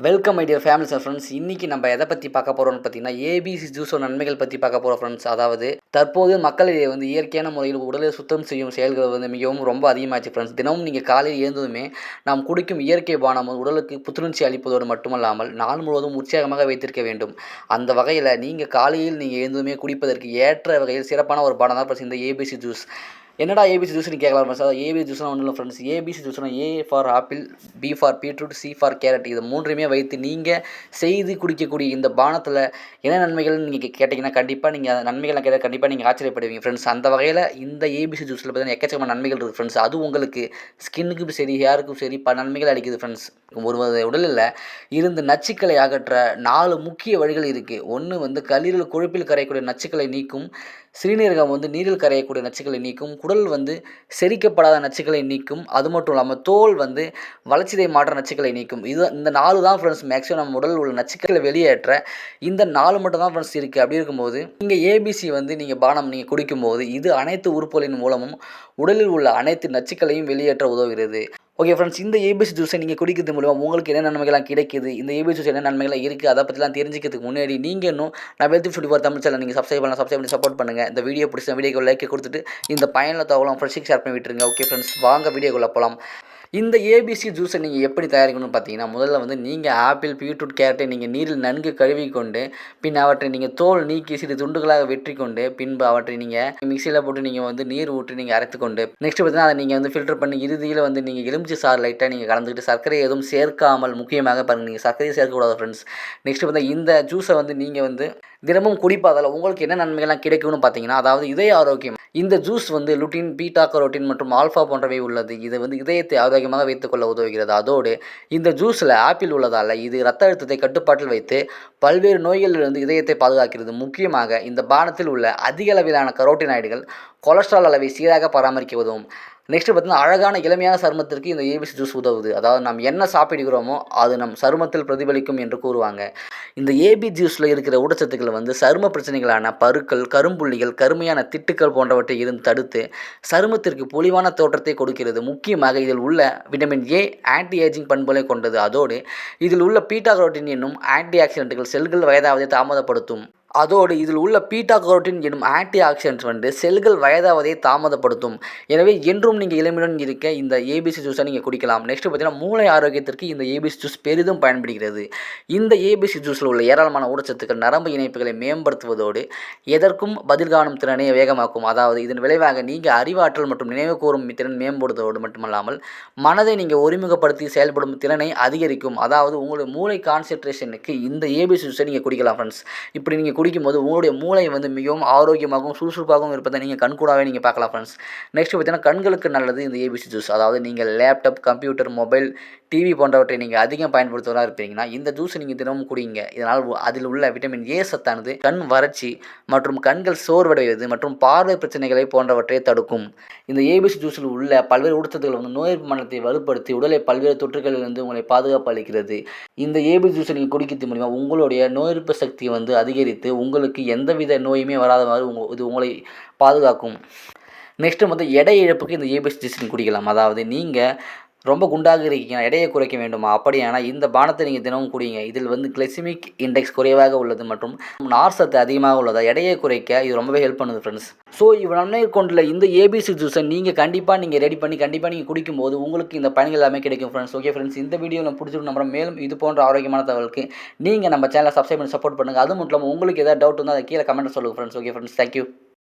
Welcome my dear families and friends. இன்றைக்கி நம்ம எதை பற்றி பார்க்க போகிறோம்னு பார்த்தீங்கன்னா, ஏபிசி ஜூஸோட நன்மைகள் பற்றி பார்க்க போகிறோம் ஃப்ரெண்ட்ஸ். அதாவது தற்போது மக்களிடையே இயற்கையான முறையில் உடலை சுத்தம் செய்யும் செயல்கள் மிகவும் ரொம்ப அதிகமாகிடுச்சு ஃப்ரெண்ட்ஸ். தினமும் நீங்கள் காலையில் எழுந்ததுமே நாம் குடிக்கும் இயற்கை பானம் உடலுக்கு புத்துணர்ச்சி அளிப்பதோடு மட்டுமல்லாமல் நாள் முழுவதும் உற்சாகமாக வைத்திருக்க வேண்டும். அந்த வகையில் நீங்கள் காலையில் நீங்கள் எழுந்ததுமே குடிப்பதற்கு ஏற்ற வகையில் சிறப்பான ஒரு பானம் தான் ஃப்ரெண்ட்ஸ் இந்த ஏபிசி ஜூஸ். என்னடா ஏபிசி ஜூஸ்னு கேட்கலாம் ஃப்ரெண்ட்ஸ். அதாவது ஏபிசி ஜூஸ்னால் ஒன்றும் இல்லை ஃப்ரெண்ட்ஸ். ஏபிசி ஜூஸ்னால் A for apple, B for beetroot, C for carrot. இது மூன்றையுமே வைத்து நீங்கள் செய்து குடிக்கக்கூடிய இந்த பானத்தில் என்ன நன்மைகள்னு நீங்கள் கேட்டிங்கன்னா கண்டிப்பாக நீங்கள் நன்மைகள்லாம் கேட்டால் கண்டிப்பாக நீங்கள் ஆச்சரியப்படுவீங்க ஃப்ரெண்ட்ஸ். அந்த வகையில் இந்த ஏபிசி ஜூஸில் பார்த்தீங்கன்னா எக்கச்சக்கமான நன்மைகள் இருக்குது ஃப்ரெண்ட்ஸ். அது உங்களுக்கு ஸ்கின்னுக்கும் சரி ஹேருக்கும் சரி நன்மைகள் அளிக்குது ஃப்ரெண்ட்ஸ். ஒரு உடலில் இருந்து நச்சுக்களை அகற்ற 4 முக்கிய வழிகள் இருக்குது. ஒன்று கல்லீரல் கொழுப்பில் கரையக்கூடிய நச்சுக்களை நீக்கும், சிறுநீரகம் நீரில் கரையக்கூடிய நச்சுக்களை நீக்கும், குடல் செரிக்கப்படாத நச்சுக்களை நீக்கும், அது மட்டும் இல்லாமல் தோல் வளர்ச்சிதை மாற்ற நச்சுக்களை நீக்கும். இந்த 4 தான் ஃப்ரெண்ட்ஸ் மேக்ஸிமம் நம்ம உடல் உள்ள நச்சுக்களை வெளியேற்ற இந்த 4 மட்டும் தான் ஃப்ரெண்ட்ஸ் இருக்குது. அப்படி இருக்கும்போது நீங்கள் ஏபிசி நீங்கள் பானம் நீங்கள் குடிக்கும்போது இது அனைத்து உறுப்புகளின் மூலமும் உடலில் உள்ள அனைத்து நச்சுக்களையும் வெளியேற்ற உதவுகிறது. ஓகே ஃப்ரெண்ட்ஸ், இந்த ஏபிசி ஜூஸை நீங்கள் குடிக்கிறது மூலமாக உங்களுக்கு என்ன நன்மைகள்லாம் கிடைக்குது, இந்த ஏபிசி ஜூஸ் என்ன நன்மைகள்லாம் இருக்குது, அதை பற்றிலாம் தெரிஞ்சுக்கிறதுக்கு முன்னாடி நீங்கள் இன்னும் நான் wealth food for Tamil channel நீங்கள் சப்ஸ்கிரைப் பண்ணி சப்போர்ட் பண்ணுங்கள். இந்த வீடியோ பிடிச்ச வீடியோக்கு லைக் கொடுத்துட்டு இந்த பயனுள்ள தகவலும் ஃப்ரெண்ட்ஸுக்கு ஷேர் பண்ணி விட்டுருங்க. ஓகே ஃப்ரெண்ட்ஸ், வாங்க வீடியோக்குள்ளே போகலாம். இந்த ஏபிசி ஜூஸை நீங்கள் எப்படி தயாரிக்கணும்னு பார்த்தீங்கன்னா, முதல்ல நீங்கள் ஆப்பிள், பீட்ரூட், கேரட்டை நீங்கள் நீரில் நன்கு கழுவி கொண்டு பின் அவற்றை நீங்கள் தோல் நீக்கி சிறு துண்டுகளாக வெற்றி கொண்டு பின்பு அவற்றை நீங்கள் மிக்சியில் போட்டு நீங்கள் நீர் ஊற்றி நீங்கள் அரைத்து கொண்டு நெக்ஸ்ட் பார்த்தீங்கன்னா அதை நீங்கள் ஃபில்டர் பண்ணி இறுதியில் நீங்கள் எலுமிச்சை சாறு லைட்டாக நீங்கள் கலந்துக்கிட்டு சர்க்கரை எதுவும் சேர்க்காமல், முக்கியமாக பாருங்கள் நீங்கள் சர்க்கரையை சேர்க்கக்கூடாது ஃப்ரெண்ட்ஸ். நெக்ஸ்ட் பார்த்தீங்கன்னா இந்த ஜூஸை நீங்கள் தினமும் குடிப்பதால் உங்களுக்கு என்ன நன்மைகள்லாம் கிடைக்கும்னு பார்த்தீங்கன்னா, அதாவது இதய ஆரோக்கியம். இந்த ஜூஸ் லுட்டின், பீட்டா கரோட்டின் மற்றும் ஆல்ஃபா போன்றவை உள்ளது. இது இதயத்தை ஆரோக்கியமாக வைத்துக்கொள்ள உதவுகிறது. அதோடு இந்த ஜூஸில் ஆப்பிள் உள்ளதால் இது இரத்த அழுத்தத்தை கட்டுப்பாட்டில் வைத்து பல்வேறு நோய்களிலிருந்து இதயத்தை பாதுகாக்கிறது. முக்கியமாக இந்த பானத்தில் உள்ள அதிக அளவிலான கரோட்டினாய்டுகள் கொலஸ்ட்ரால் அளவை சீராக பராமரிக்க உதவும். நெக்ஸ்ட்டு பார்த்தீங்கன்னா அழகான இளமையான சருமத்திற்கு இந்த ஏபிசி ஜூஸ் உதவுது. அதாவது நாம் என்ன சாப்பிடுகிறோமோ அது நம் சருமத்தில் பிரதிபலிக்கும் என்று கூறுவாங்க. இந்த ஏபி ஜூஸில் இருக்கிற ஊட்டச்சத்துக்கள் சரும பிரச்சனைகளான பருக்கள், கரும்புள்ளிகள், கருமையான திட்டுக்கள் போன்றவற்றை இருந்து தடுத்து சருமத்திற்கு பொலிவான தோற்றத்தை கொடுக்கிறது. முக்கியமாக இதில் உள்ள விட்டமின் ஏ ஆன்டி ஏஜிங் பண்புகளை கொண்டது. அதோடு இதில் உள்ள பீட்டா கரோட்டின் என்னும் ஆன்டி ஆக்சிடென்ட்கள் செல்கள் வயதாவதை தாமதப்படுத்தும். அதோடு இதில் உள்ள பீட்டா கரோட்டின் எனும் ஆன்டி ஆக்சிடென்ட் செல்கள் வயதாவதை தாமதப்படுத்தும். எனவே என்றும் நீங்கள் இளமையுடன் இருக்க இந்த ஏபிசி ஜூஸை நீங்கள் குடிக்கலாம். நெக்ஸ்ட் பார்த்தீங்கன்னா மூளை ஆரோக்கியத்திற்கு இந்த ஏபிசி ஜூஸ் பெரிதும் பயன்படுகிறது. இந்த ஏபிசி ஜூஸில் உள்ள ஏராளமான ஊட்டச்சத்துக்கள் நரம்பு இணைப்புகளை மேம்படுத்துவதோடு எதற்கும் பதில் காணும் திறனை வேகமாக்கும். அதாவது இதன் விளைவாக நீங்கள் அறிவாற்றல் மற்றும் நினைவு கூறும் திறன் மேம்படுத்துவதோடு மட்டுமல்லாமல் மனதை நீங்கள் ஒருமுகப்படுத்தி செயல்படும் திறனை அதிகரிக்கும். அதாவது உங்களுடைய மூளை கான்சென்ட்ரேஷனுக்கு இந்த ஏபிசி ஜூஸை நீங்கள் குடிக்கலாம் ஃப்ரெண்ட்ஸ். இப்படி நீங்கள் குடிக்கும்போது உங்களுடைய மூளை மிகவும் ஆரோக்கியமாகவும் சுறுசுறுப்பாகவும் இருப்பதை நீங்கள் கண்கூடாவே நீங்கள் பார்க்கலாம் ஃப்ரெண்ட்ஸ். நெக்ஸ்ட் பார்த்தீங்கன்னா கண்களுக்கு நல்லது இந்த ஏபிசி ஜூஸ். அதாவது நீங்கள் லேப்டாப், கம்ப்யூட்டர், மொபைல், டிவி போன்றவற்றை நீங்கள் அதிகம் பயன்படுத்துவதாக இருப்பீங்கன்னா இந்த ஜூஸை நீங்கள் தினமும் குடிங்க. இதனால் அதில் உள்ள விட்டமின் ஏ சத்தானது கண் வறட்சி மற்றும் கண்கள் சோர்வடைவது மற்றும் பார்வை பிரச்சனைகளை போன்றவற்றை தடுக்கும். இந்த ஏபிசி ஜூஸில் உள்ள பல்வேறு ஊட்டச்சத்துக்கள் நோய் எதிர்ப்பு மண்டலத்தை வலுப்படுத்தி உடலை பல்வேறு தொற்றுகளிலிருந்து உங்களை பாதுகாப்பு அளிக்கிறது. இந்த ஏபிசி ஜூஸை நீங்கள் குடிக்கிறது மூலிமா உங்களுடைய நோய் எதிர்ப்பு சக்தியை அதிகரித்து உங்களுக்கு எந்தவித நோயுமே வராத மாதிரி இது உங்களை பாதுகாக்கும். நெக்ஸ்ட்டு எடை இழப்புக்கு இந்த ஏபிசி ஜூஸ் குடிக்கலாம். அதாவது நீங்கள் ரொம்ப குண்டாக இருக்கீங்க, எடையை குறைக்க வேண்டுமா, அப்படியானால் இந்த பானத்தை நீங்கள் தினமும் குடிங்க. இதில் கிளைசிமிக் இண்டெக்ஸ் குறைவாக உள்ளது மற்றும் நார் சத்து அதிகமாக உள்ளது. எடையை குறைக்க இது ரொம்பவே ஹெல்ப் பண்ணுது ஃப்ரெண்ட்ஸ். ஸோ நன்மை கொண்டுள்ள இந்த ஏபிசி ஜூஸை நீங்கள் ரெடி பண்ணி கண்டிப்பாக நீங்கள் குடிக்கும்போது உங்களுக்கு இந்த பயன்கள் எல்லாமே கிடைக்கும் ஃப்ரெண்ட்ஸ். ஓகே ஃப்ரெண்ட்ஸ், இந்த வீடியோ நம்ம பிடிச்சிருக்கும் நம்புறோம். மேலும் இது போன்ற ஆரோக்கியமான தகவலுக்கு நீங்கள் நம்ம சேனலை சப்ஸ்கிரைப் பண்ணி சப்போர்ட் பண்ணுங்கள். அது மட்டும் இல்லாமல் உங்களுக்கு ஏதாவது டவுட் இருந்தால் அதை கீழே கமெண்ட் சொல்லுங்கள் ஃப்ரெண்ட்ஸ். Okay friends, thank you.